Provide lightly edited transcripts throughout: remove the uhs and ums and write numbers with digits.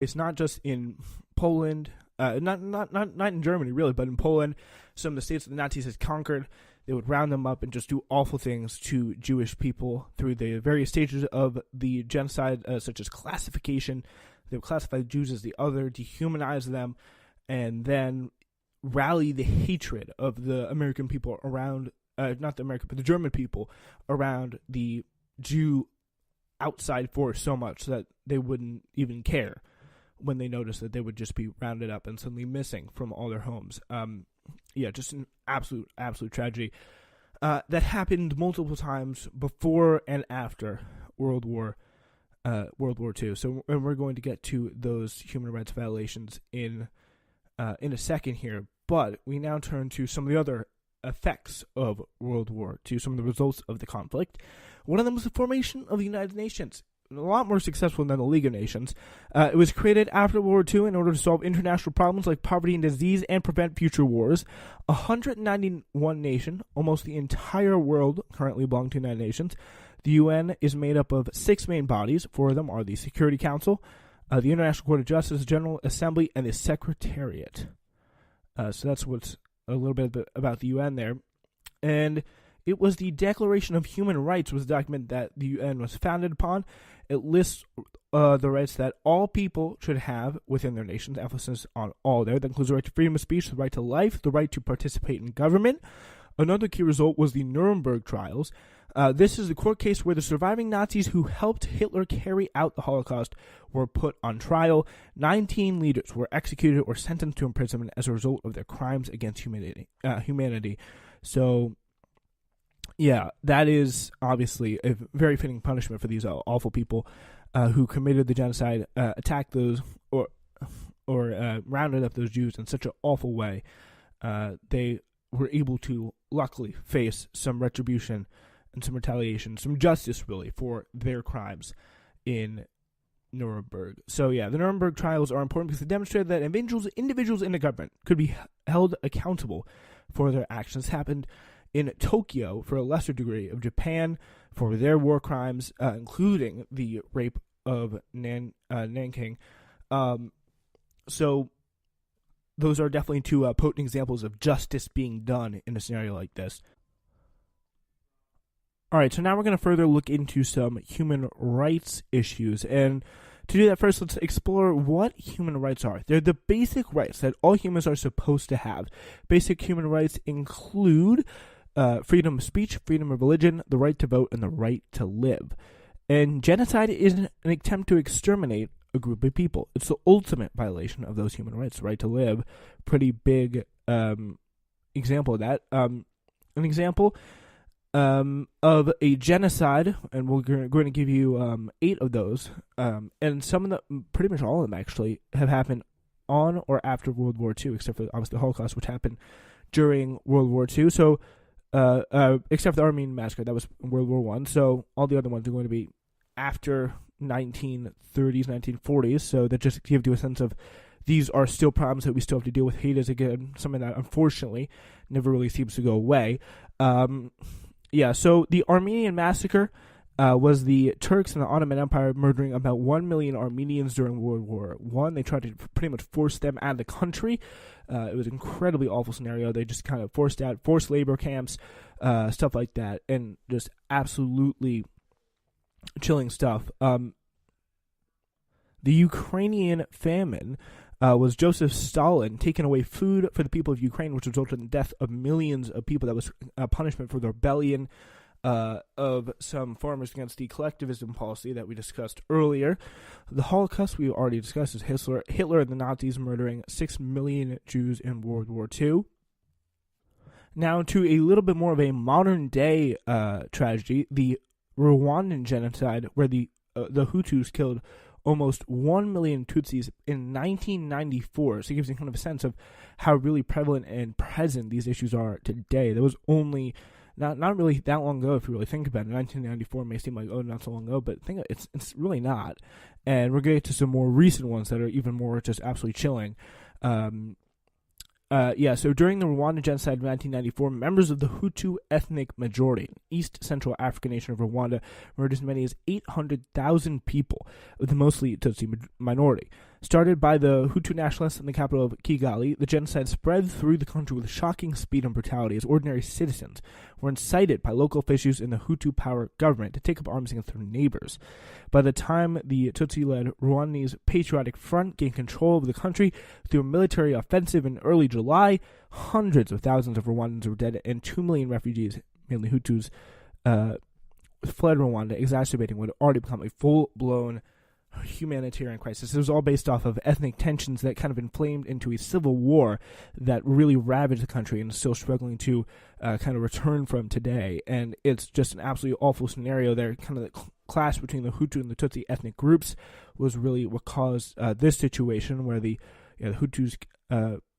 It's not just in Poland, not in Germany really, but in Poland, some of the states that the Nazis had conquered. They would round them up and just do awful things to Jewish people through the various stages of the genocide, such as classification. They would classify the Jews as the other, dehumanize them, and then rally the hatred of the American people around, not the American, but the German people around the Jew outside force so much that they wouldn't even care when they noticed that they would just be rounded up and suddenly missing from all their homes. Just an absolute tragedy that happened multiple times before and after World War II. So, and we're going to get to those human rights violations in a second here. But we now turn to some of the other effects of World War II, some of the results of the conflict. One of them was the formation of the United Nations. A lot more successful than the League of Nations. It was created after World War II in order to solve international problems like poverty and disease and prevent future wars. 191 nations, almost the entire world, currently belong to the United Nations. The UN is made up of 6 main bodies. 4 of them are the Security Council, the International Court of Justice, the General Assembly, and the Secretariat. So that's what's a little bit about the UN there. And it was the Declaration of Human Rights was the document that the UN was founded upon. It lists the rights that all people should have within their nations, emphasis on all there. That includes the right to freedom of speech, the right to life, the right to participate in government. Another key result was the Nuremberg Trials. This is the court case where the surviving Nazis who helped Hitler carry out the Holocaust were put on trial. 19 leaders were executed or sentenced to imprisonment as a result of their crimes against humanity. So, yeah, that is obviously a very fitting punishment for these awful people who committed the genocide, attacked those, or rounded up those Jews in such an awful way. They were able to, luckily, face some retribution and some retaliation, some justice, really, for their crimes in Nuremberg. So, yeah, the Nuremberg trials are important because they demonstrated that individuals in the government could be held accountable for their actions. Happened in Tokyo for a lesser degree of Japan for their war crimes, including the rape of Nanking. So those are definitely 2 potent examples of justice being done in a scenario like this. All right, so now we're going to further look into some human rights issues. And to do that, first, let's explore what human rights are. They're the basic rights that all humans are supposed to have. Basic human rights include freedom of speech, freedom of religion, the right to vote, and the right to live. And genocide is an attempt to exterminate a group of people. It's the ultimate violation of those human rights, the right to live. Pretty big example of that. An example of a genocide, and we're going to give you 8 of those, and some of them, pretty much all of them actually, have happened on or after World War II, except for obviously the Holocaust, which happened during World War II. So, except for the Armenian Massacre, that was World War I. So all the other ones are going to be after 1930s, 1940s. So that just gives you a sense of these are still problems that we still have to deal with. Hate is, again, something that unfortunately never really seems to go away. So the Armenian Massacre was the Turks and the Ottoman Empire murdering about 1 million Armenians during World War I. They tried to pretty much force them out of the country. It was an incredibly awful scenario. They just kind of forced labor camps, stuff like that, and just absolutely chilling stuff. The Ukrainian famine was Joseph Stalin taking away food for the people of Ukraine, which resulted in the death of millions of people. That was a punishment for the rebellion of some farmers against the collectivism policy that we discussed earlier. The Holocaust we already discussed is Hitler and the Nazis murdering 6 million Jews in World War II. Now to a little bit more of a modern day tragedy, the Rwandan genocide, where the Hutus killed almost 1 million Tutsis in 1994. So it gives you kind of a sense of how really prevalent and present these issues are today. There was only not really that long ago, if you really think about it. 1994 may seem like, not so long ago, but it's really not. And we're going to get to some more recent ones that are even more just absolutely chilling. So during the Rwandan genocide of 1994, members of the Hutu ethnic majority, East Central African nation of Rwanda, murdered as many as 800,000 people, with the mostly Tutsi minority. Started by the Hutu nationalists in the capital of Kigali, the genocide spread through the country with shocking speed and brutality as ordinary citizens were incited by local officials in the Hutu power government to take up arms against their neighbors. By the time the Tutsi-led Rwandese Patriotic Front gained control of the country through a military offensive in early July, hundreds of thousands of Rwandans were dead and 2 million refugees, mainly Hutus, fled Rwanda, exacerbating what had already become a full-blown humanitarian crisis. It was all based off of ethnic tensions that kind of inflamed into a civil war that really ravaged the country and is still struggling to kind of return from today. And it's just an absolutely awful scenario there. Kind of the clash between the Hutu and the Tutsi ethnic groups was really what caused this situation where the Hutus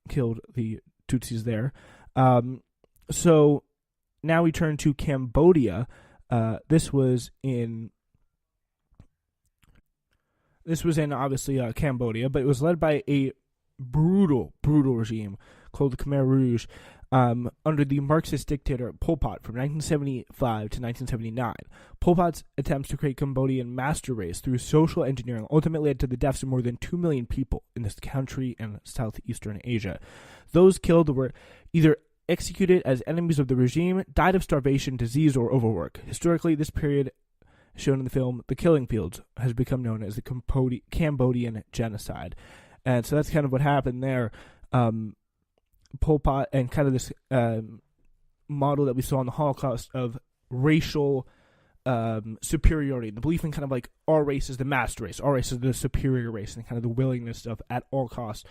killed the Tutsis there. So now we turn to Cambodia. This was in obviously Cambodia, but it was led by a brutal regime called the Khmer Rouge under the Marxist dictator Pol Pot from 1975 to 1979. Pol Pot's attempts to create Cambodian master race through social engineering ultimately led to the deaths of more than 2 million people in this country in southeastern Asia. Those killed were either executed as enemies of the regime, died of starvation, disease, or overwork. Historically, this period shown in the film The Killing Fields has become known as the Cambodian genocide. And so that's kind of what happened there. Pol Pot and kind of this model that we saw in the Holocaust of racial superiority, the belief in kind of like our race is the master race, our race is the superior race, and kind of the willingness of at all costs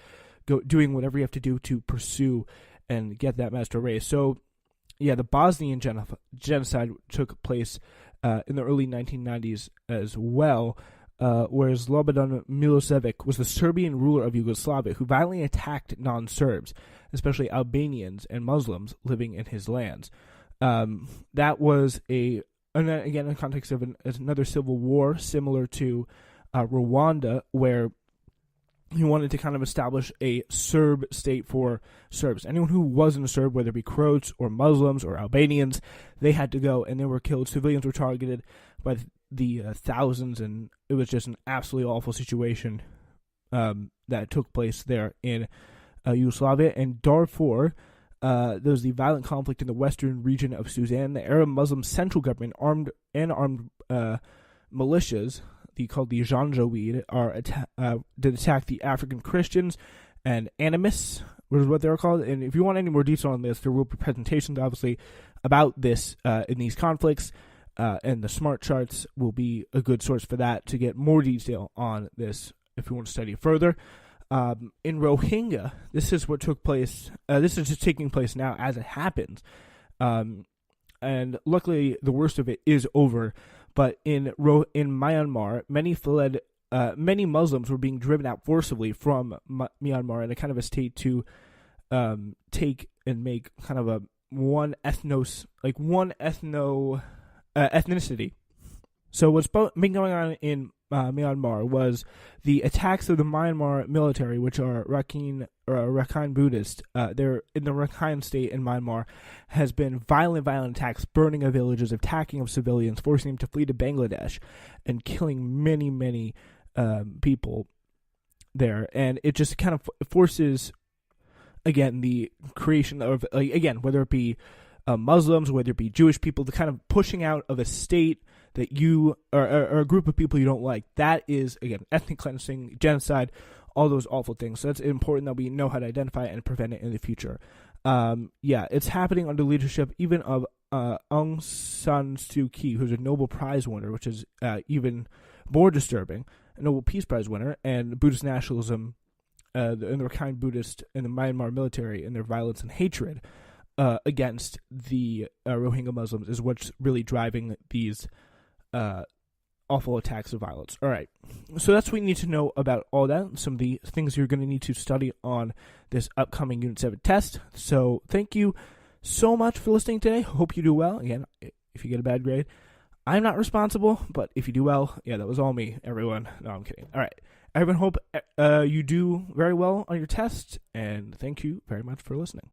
doing whatever you have to do to pursue and get that master race. So yeah, the Bosnian genocide took place in the early 1990s as well, whereas Slobodan Milosevic was the Serbian ruler of Yugoslavia who violently attacked non-Serbs, especially Albanians and Muslims living in his lands. That was again in the context of another civil war similar to Rwanda, where he wanted to kind of establish a Serb state for Serbs. Anyone who wasn't a Serb, whether it be Croats or Muslims or Albanians, they had to go, and they were killed. Civilians were targeted by the thousands, and it was just an absolutely awful situation that took place there in Yugoslavia. And Darfur, there was the violent conflict in the western region of Sudan. The Arab Muslim central government armed militias, called the Janjaweed, did attack the African Christians and animists, was what they were called. And if you want any more detail on this, there will be presentations, obviously, about this in these conflicts, and the smart charts will be a good source for that to get more detail on this if you want to study further. In Rohingya, this is what took place. This is just taking place now as it happens. And luckily, the worst of it is over. But in Myanmar, many Muslims were being driven out forcibly from Myanmar in a kind of a state to take and make kind of a one ethnicity. So what's been going on in Myanmar was the attacks of the Myanmar military, which are Rakhine Buddhist. They're in the Rakhine state in Myanmar, has been violent attacks, burning of villages, attacking of civilians, forcing them to flee to Bangladesh, and killing many people there. And it just kind of forces, again, the creation of, whether it be Muslims, whether it be Jewish people, the kind of pushing out of a state that you or a group of people you don't like. That is, again, ethnic cleansing, genocide, all those awful things. So it's important that we know how to identify it and prevent it in the future. It's happening under leadership even of Aung San Suu Kyi, who's a Nobel Prize winner, which is even more disturbing, a Nobel Peace Prize winner, and Buddhist nationalism, and the Rakhine Buddhist and the Myanmar military and their violence and hatred against the Rohingya Muslims is what's really driving these awful attacks of violence. All right, so that's what you need to know about all that. Some of the things you're going to need to study on this upcoming Unit 7 test. So thank you so much for listening today. Hope you do well. Again, if you get a bad grade, I'm not responsible, but if you do well, yeah, that was all me, everyone. No, I'm kidding. All right, everyone, hope you do very well on your test, and thank you very much for listening.